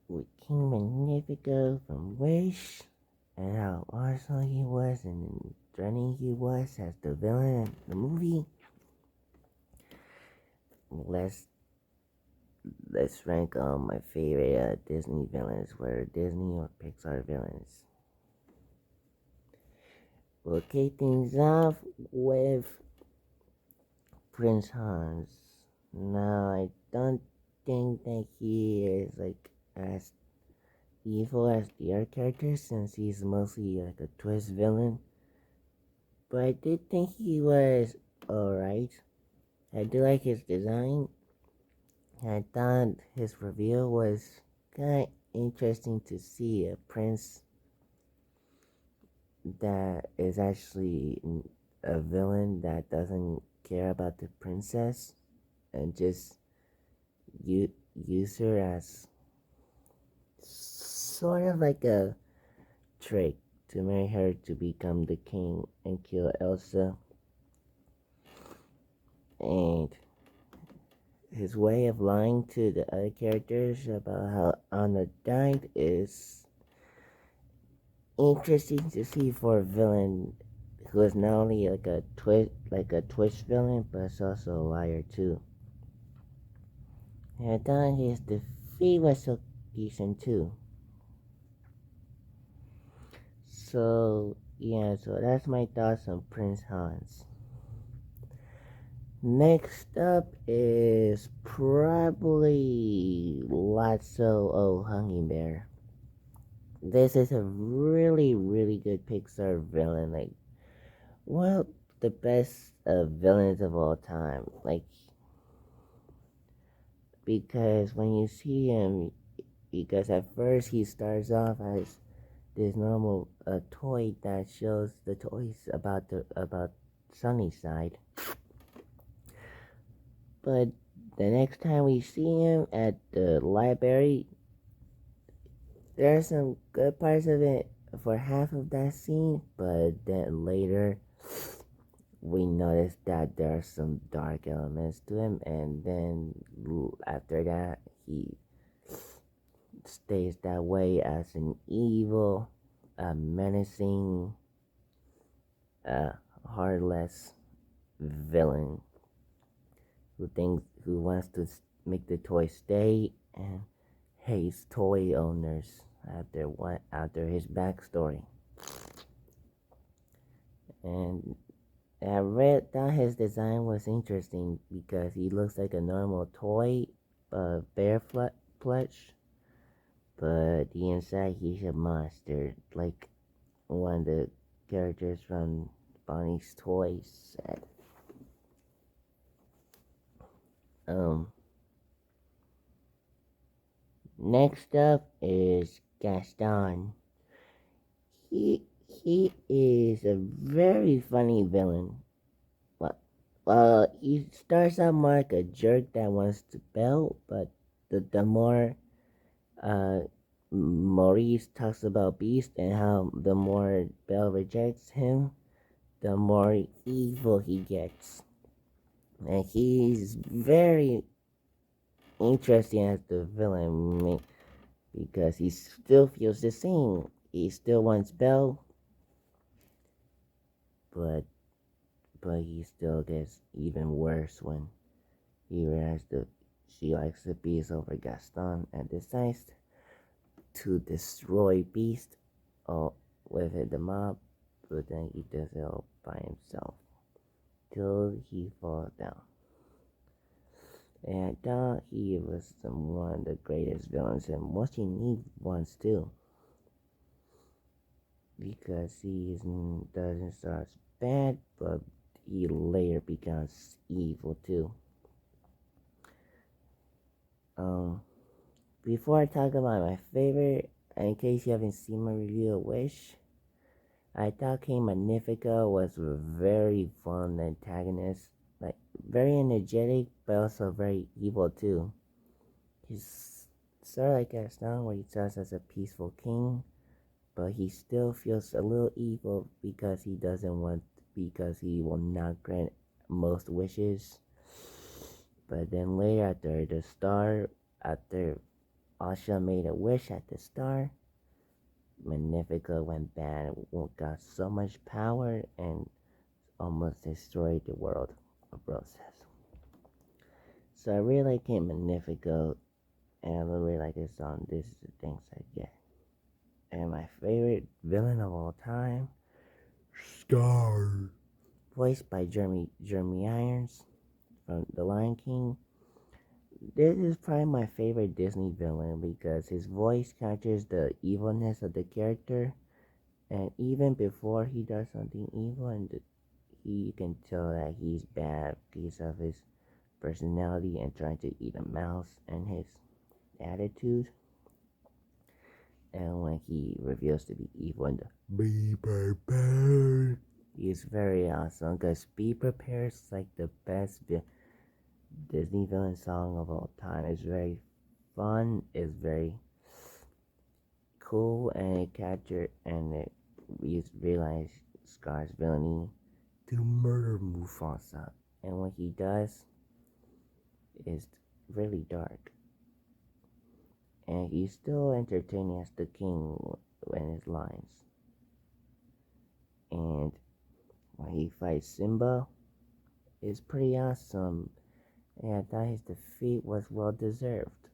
with King Magnifico from Wish, and how awesome he was and threatening he was as the villain in the movie. Let's let's rank my favorite Disney villains, whether Disney or Pixar villains. We'll kick things off with Prince Hans. Now I don't think that he is like as evil as the other characters since he's mostly like a twist villain. But I did think he was alright. I do like his design. I thought his reveal was kind of interesting to see a prince that is actually a villain that doesn't care about the princess and just use her as sort of like a trick to marry her to become the king and kill Elsa. And his way of lying to the other characters about how Anna died is interesting to see for a villain who is not only like a twist villain, but is also a liar too. And I thought his defeat was so decent too. So yeah, so that's my thoughts on Prince Hans. Next up is probably Lotso Oh Hungry Bear. This is a really, really good Pixar villain. Like, well, the best villains of all time. Like, because when you see him, because at first he starts off as this normal toy that shows the toys about Sunnyside, but the next time we see him at the library, there are some good parts of it for half of that scene, but then later we notice that there are some dark elements to him, and then after that he stays that way as an evil, menacing, heartless villain who wants to make the toy stay and hates toy owners after his backstory. And I read that his design was interesting because he looks like a normal toy, bear plush, but the inside he's a monster, like one of the characters from Bonnie's Toys said. Um, Next up is Gaston. He is a very funny villain. He starts out more like a jerk that wants to bell, but the more uh Maurice talks about Beast and how the more Belle rejects him, the more evil he gets. And he's very interesting as the villain because he still feels the same. He still wants Belle, but he still gets even worse when he realizes that she likes the Beast over Gaston and decides to destroy Beast with the mob, but then he does it all by himself till he falls down. And I thought he was one of the greatest villains and most unique ones too, because he doesn't start bad, but he later becomes evil too. Um, Before I talk about my favorite, in case you haven't seen my review of Wish, I thought King Magnifico was a very fun antagonist, like very energetic, but also very evil too. He's sort of like Gaston, where he starts as a peaceful king, but he still feels a little evil because he will not grant most wishes. But then later, after Asha made a wish at the start. Magnifico went bad, got so much power, and almost destroyed the world of Roses. So I really like King Magnifico, and I really like this song. This is the things I get. And my favorite villain of all time, Scar, voiced by Jeremy Irons from The Lion King. This is probably my favorite Disney villain because his voice captures the evilness of the character, and even before he does something evil, you can tell that he's bad because of his personality and trying to eat a mouse and his attitude. And when he reveals to be evil in the Be Prepared, he's very awesome because Be Prepared is like the best Disney villain song of all time. It's very fun, it's very cool, and it captured and it realized Scar's villainy to murder Mufasa. And when he does, it's really dark. And he's still entertaining as the king in his lines. And when he fights Simba, it's pretty awesome. And I thought his defeat was well deserved.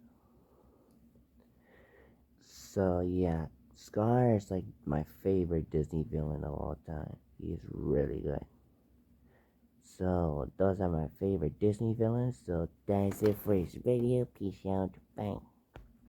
So yeah, Scar is like my favorite Disney villain of all time. He's really good. So those are my favorite Disney villains. So that's it for this video. Peace out. Bye.